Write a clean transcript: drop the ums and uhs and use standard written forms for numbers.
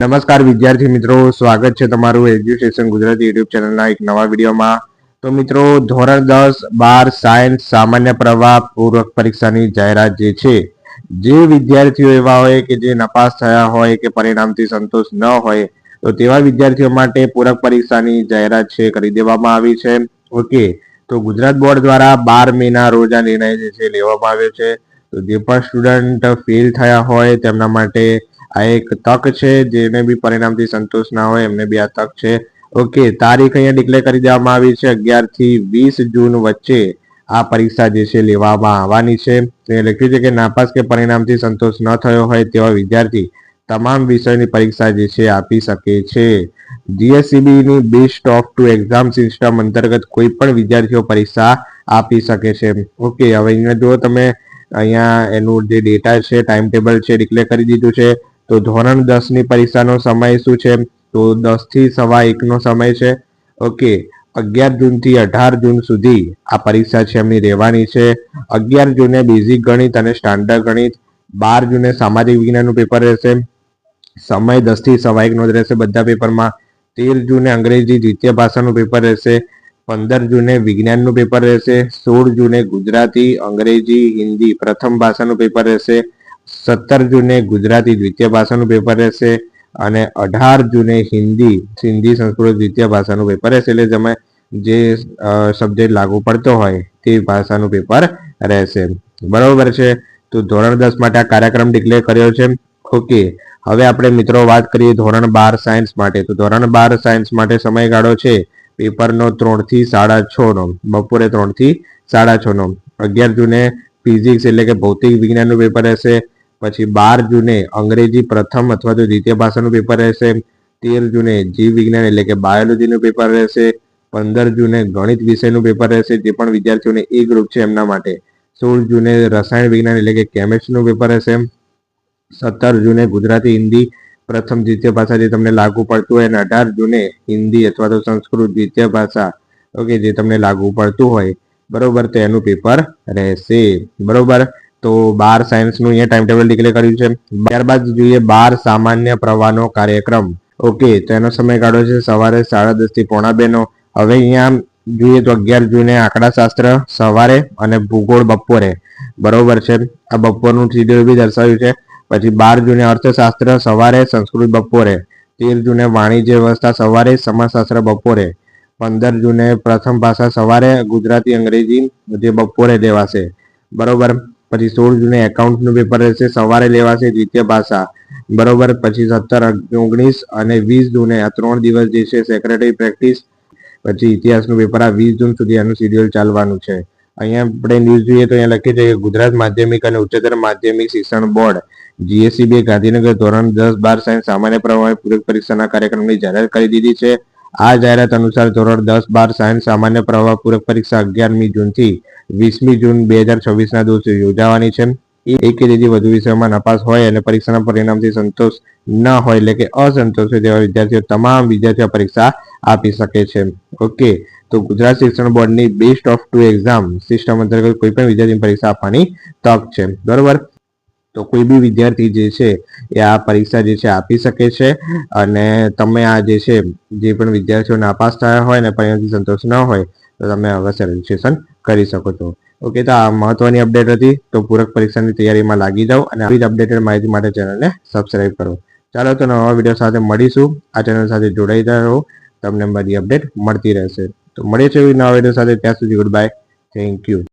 નમસ્કાર વિદ્યાર્થી મિત્રો, સ્વાગત છે તમારું એજ્યુકેશન ગુજરાતી યુટ્યુબ ચેનલના એક નવા વિડીયોમાં। તો મિત્રો, ધોરણ 10-12 સાયન્સ સામાન્ય પ્રવાહ પૂરક પરીક્ષાની જાહેરાત જે વિદ્યાર્થીઓ એવા હોય કે જે નપાસ થયા હોય કે પરિણામથી સંતોષ ન હોય, તો તેવા વિદ્યાર્થીઓ માટે પૂરક પરીક્ષાની જાહેરાત કરી દેવામાં આવી છે। ઓકે, તો ગુજરાત બોર્ડ દ્વારા 12 મેના રોજ આ નિર્ણય લેવામાં આવ્યો છે। તો જે પણ સ્ટુડન્ટ ફેલ થયા હોય તેમના માટે આ એક તક છે। જેને બી પરિણામથી સંતોષ ના હોય એમને બી આ તક છે। ઓકે, તારીખ અહીંયા ડિક્લેર કરી દેવામાં આવી છે 11 થી 20 જૂન વચ્ચે આ પરીક્ષા લેવામાં આવવાની છે। તે લખ્યું છે કે નાપાસ કે પરિણામથી સંતોષ ન થયો હોય તેવા વિદ્યાર્થી તમામ વિષયની પરીક્ષા આપી શકે છે। જીએસસીબી ની બેસ્ટ ઓફ 2 એક્ઝામ સિસ્ટમ અંતર્ગત કોઈ પણ વિદ્યાર્થીઓ પરીક્ષા આપી શકે છે। ઓકે, હવે અહીંયા જો તમે અહીંયા એનું જે ડેટા છે, ટાઈમ ટેબલ છે ડિક્લેર કરી દીધું છે। તો ધોરણ 10 ની પરીક્ષાનો સમય શું છે? તો 10 થી 1:15 નો સમય છે। ઓકે, 11 જૂન થી 18 જૂન સુધી આ પરીક્ષા એમની રહેવાની છે। 11 જૂને બેઝિક ગણિત અને સ્ટાન્ડર્ડ ગણિત, 12 જૂને સામાજિક વિજ્ઞાનનું પેપર રહેશે। સમય 10 થી 1:15 નો જ રહેશે બધા પેપરમાં। 13 જૂને અંગ્રેજી દ્વિતીય ભાષાનું પેપર રહેશે। 15 જૂને વિજ્ઞાનનું પેપર રહેશે। 16 જૂને ગુજરાતી, અંગ્રેજી, હિન્દી પ્રથમ ભાષાનું પેપર રહેશે। 17 જૂને ગુજરાતી દ્વિતીય ભાષાનું પેપર રહેશે અને 18 જૂને હિન્દી સંસ્કૃત દ્વિતીય ભાષાનું પેપર રહેશે। એટલે તમે જે સબ્જેક્ટ લાગુ પડતો હોય તે ભાષાનું પેપર રહેશે, બરોબર છે। તો ધોરણ 10 માટે આ કાર્યક્રમ ડિક્લેર કર્યો છે। ઓકે, હવે આપણે મિત્રો વાત કરીએ ધોરણ 12 સાયન્સ માટે। તો ધોરણ 12 સાયન્સ માટે સમયગાળો છે પેપરનો 3 થી 6:30 નો, બપોરે 3 થી 6:30 નો। 11 જૂને ફિઝિક્સ એટલે કે ભૌતિક વિજ્ઞાનનું પેપર રહેશે। પછી 12 જૂને અંગ્રેજી પ્રથમ અથવા તો દ્વિતીય ભાષાનું પેપર રહેશે। 13 જૂને જીવ વિજ્ઞાન એટલે કે બાયોલોજીનું પેપર રહેશે। 15 જૂને ગણિત વિષયનું પેપર રહેશે, જે પણ વિદ્યાર્થીઓને એ ગ્રુપ છે એમના માટે। 16 જૂને રસાયણ વિજ્ઞાન એટલે કે કેમેસ્ટ્રીનું પેપર રહેશે। 17 જૂને ગુજરાતી હિન્દી પ્રથમ દ્વિતીય ભાષા જે તમને લાગુ પડતું હોય, અને 18 જૂને હિન્દી અથવા તો સંસ્કૃત દ્વિતીય ભાષા ઓકે જે તમને લાગુ પડતું હોય, બરોબર, તો એનું પેપર રહેશે, બરોબર। તો 12 સાયન્સનું અહીંયા ટાઈમ ટેબલ ડિક્લેર કર્યું છે। ત્યારબાદ જોઈએ 12 સામાન્ય પ્રવાહનો કાર્યક્રમ। ઓકે, તો એનો સમયગાળો છે સવારે 10:30 થી 1:45 નો। હવે અહીંયા જોઈએ તો 11 જૂને આંકડાશાસ્ત્ર સવારે અને ભૂગોળ બપોરે, બરોબર છે। આ બપોરનું શિડ્યુલ બી દર્શાવ્યું છે। પછી 12 જૂને અર્થશાસ્ત્ર સવારે, સંસ્કૃત બપોરે। 13 જૂને વાણિજ્ય વ્યવસ્થા સવારે, સમાજશાસ્ત્ર બપોરે। 15 જૂને પ્રથમ ભાષા સવારે, ગુજરાતી અંગ્રેજી જે બપોરે લેવાશે, બરોબર। પછી 16 જૂને એકાઉન્ટનું પેપર રહેશે, સવારે લેવાશે દ્વિતીય ભાષા, બરોબર। પછી 17, 19 અને 20 જૂને આ 3 દિવસ સેક્રેટરી પ્રેક્ટિસ। પછી ઇતિહાસનું પેપર આ 20 જૂન સુધી આનું શિડ્યુલ ચાલવાનું છે। અહીંયા આપણે ન્યૂઝ જોઈએ તો અહીંયા લખી છે કે ગુજરાત માધ્યમિક અને ઉચ્ચતર માધ્યમિક શિક્ષણ બોર્ડ જીએસસીબી ગાંધીનગર ધોરણ 10-12 સાયન્સ સામાન્ય પ્રવાહ પૂરક પરીક્ષાના કાર્યક્રમની જાહેરાત કરી દીધી છે। આ જાહેરાત અનુસાર ધોરણ 10-12 સાયન્સ સામાન્ય પ્રવાહ પૂરક પરીક્ષા 11મી જૂનથી 20મી જૂન 2026 ના દિવસે યોજાવાની છે। એક કે તેથી વધુ વિષયોમાં નપાસ હોય અને પરીક્ષાના પરિણામથી સંતોષ ન હોય એટલે કે અસંતોષ હોય તેવા વિદ્યાર્થીઓ તમામ વિદ્યાર્થીઓ પરીક્ષા આપી શકે છે। ઓકે, તો ગુજરાત શિક્ષણ બોર્ડની બેસ્ટ ઓફ 2 એક્ઝામ સિસ્ટમ અંતર્ગત કોઈ પણ વિદ્યાર્થીની પરીક્ષા આપવાની તક છે, બરોબર। તો કોઈ બી વિદ્યાર્થી જે છે એ આ પરીક્ષા આપી શકે છે। અને તમે આ જે પણ વિદ્યાર્થીઓ નાપાસ થયા હોય અને પરિણામથી સંતોષ ન હોય તો તમે અવશ્ય રજીસ્ટ્રેશન કરી શકો છો। ઓકે, તો આ મહત્વની અપડેટ હતી। તો પૂરક પરીક્ષાની તૈયારીમાં લાગી જાઓ અને આવી જ અપડેટેડ માહિતી માટે ચેનલને સબસ્ક્રાઇબ કરો। ચાલો, તો નવા વિડીયો સાથે મળીશું। આ ચેનલ સાથે જોડાઈ રહો, તમને બધી અપડેટ મળતી રહેશે। તો મળીએ છીએ નવા વિડીયો સાથે, ત્યાં સુધી ગુડ બાય, થેન્ક યુ।